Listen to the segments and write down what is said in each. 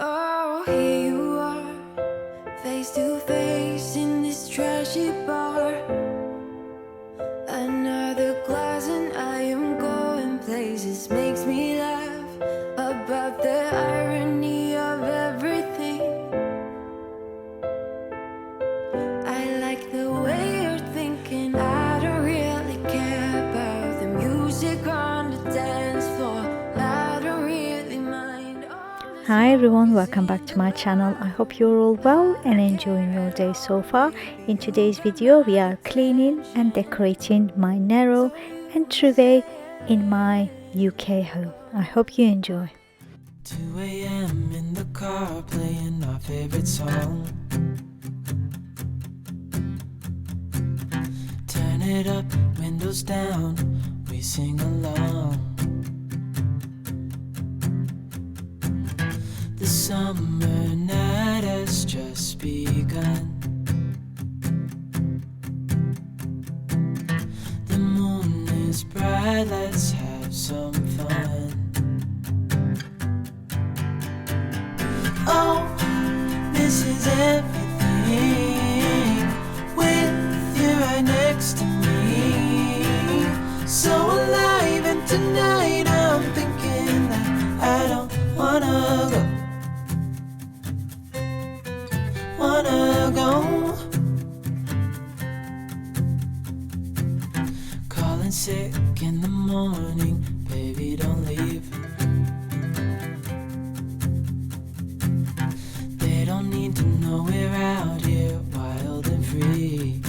Oh, here you are, face to face in this trashy bar. Another glass and I am going places. Makes me laugh about the irony of everything. I like the way you're thinking. I don't really care about the music on the dance floor. I don't really mind. Hi everyone, welcome back to my channel. I hope you're all well and enjoying your day so far. In today's video we are cleaning and decorating my narrow entryway in my UK home. I hope you enjoy. 2 a.m. in the car playing our favorite song. Turn it up, windows down, we sing along. The summer night has just begun. The moon is bright, let's have some fun. Oh, this is everything with you right next to me. So alive, and tonight I'm thinking that I don't wanna go. Calling sick in the morning, baby don't leave. They don't need to know we're out here wild and free.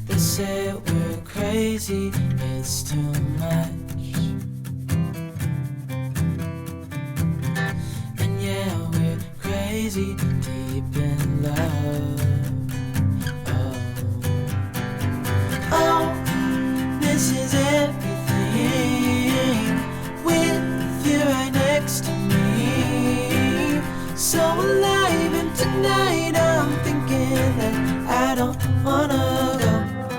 They say we're crazy, it's too much. Crazy, deep in love. Oh, this is everything with you right next to me. So alive, and tonight I'm thinking that I don't wanna go.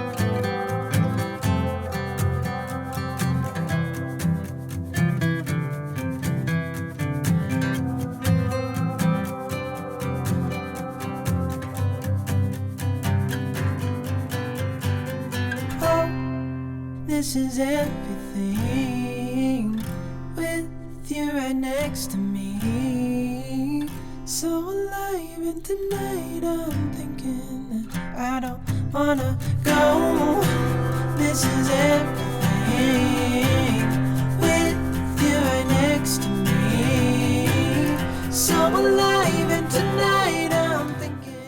This is everything with you right next to me. So alive, and tonight I'm thinking that I don't wanna go. This is everything with you right next to me. So alive, and tonight I'm thinking.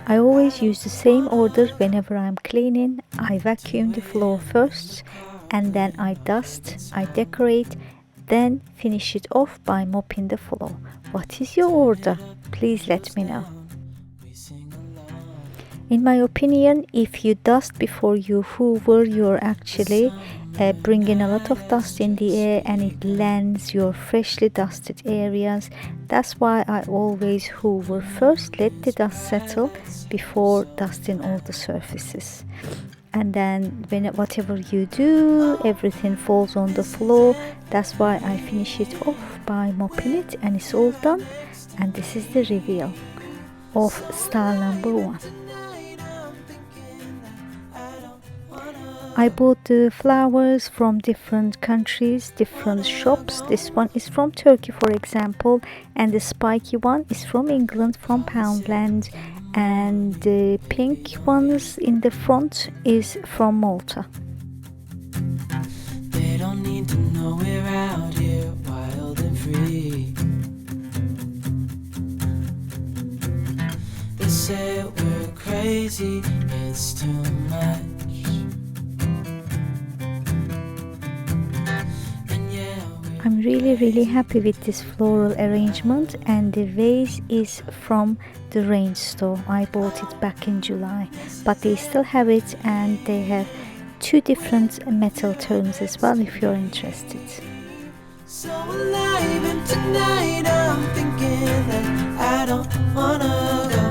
I always use the same order whenever I'm cleaning. I vacuum the floor first and then I dust, I decorate, then finish it off by mopping the floor. What is your order? Please let me know. In my opinion, if you dust before you hoover, you're actually bringing a lot of dust in the air and it lands your freshly dusted areas. That's why I always hoover first, let the dust settle before dusting all the surfaces. And then whatever you do, everything falls on the floor. That's why I finish it off by mopping it, and it's all done. And this is the reveal of style number 1. I bought the flowers from different countries, different shops. This one is from Turkey, for example, and the spiky one is from England, from Poundland, and the pink ones in the front is from Malta. They don't need to know we're out here wild and free. They say we're crazy, it's too much. I'm really happy with this floral arrangement, and the vase is from the Range store. I bought it back in July, but they still have it, and they have 2 different metal tones as well if you're interested. So alive, and tonight I'm thinking that I don't wanna go.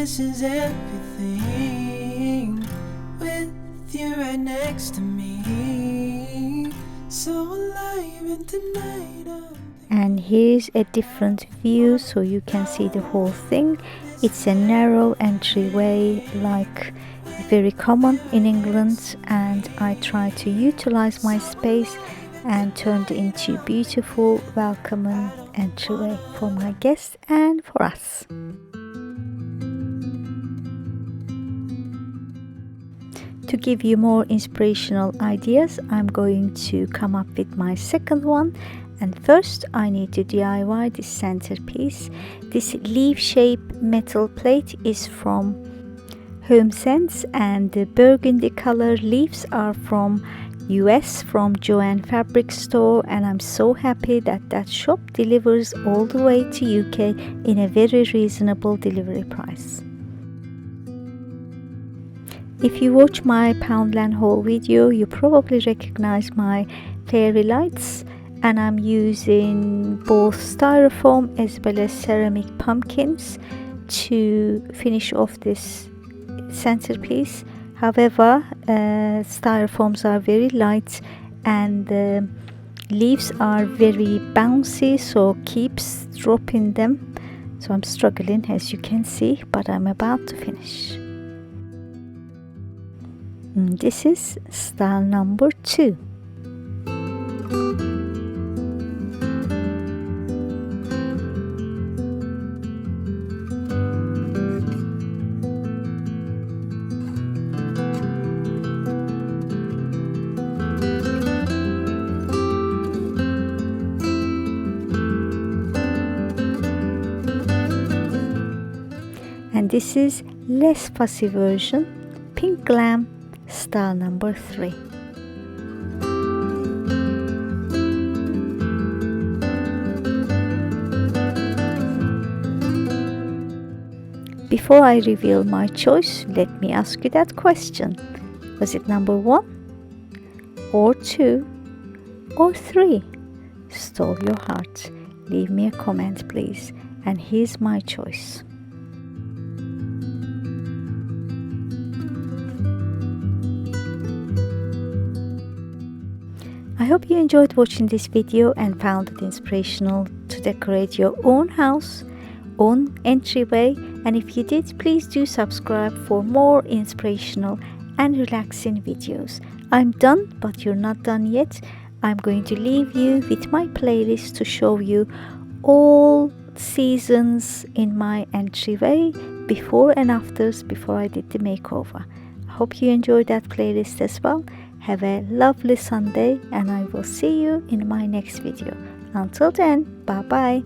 this is everything. With you right next to me, so alive in tonight. And here's a different view so you can see the whole thing. It's a narrow entryway, like very common in England, and I try to utilize my space and turn it into beautiful welcoming entryway for my guests and for us. To give you more inspirational ideas, I'm going to come up with my second one. And first I need to DIY this centerpiece. This leaf shaped metal plate is from Home Sense, and the burgundy color leaves are from US, from Joanne Fabric Store, and I'm so happy that that shop delivers all the way to UK in a very reasonable delivery price. If you watch my Poundland haul video, you probably recognize my fairy lights, and I'm using both styrofoam as well as ceramic pumpkins to finish off this centerpiece. However, styrofoams are very light and the leaves are very bouncy, so keeps dropping them. So I'm struggling, as you can see, but I'm about to finish. This is style number 2. And this is less fussy version, Pink Glam, style number 3. Before I reveal my choice, let me ask you that question. Was it number 1 or 2 or 3? Stole your heart. Leave me a comment, please. And here's my choice. I hope you enjoyed watching this video and found it inspirational to decorate your own house, own entryway, and if you did, please do subscribe for more inspirational and relaxing videos. I'm done, but you're not done yet. I'm going to leave you with my playlist to show you all seasons in my entryway, before and afters, before I did the makeover. I hope you enjoyed that playlist as well. Have a lovely Sunday, and I will see you in my next video. Until then, bye bye.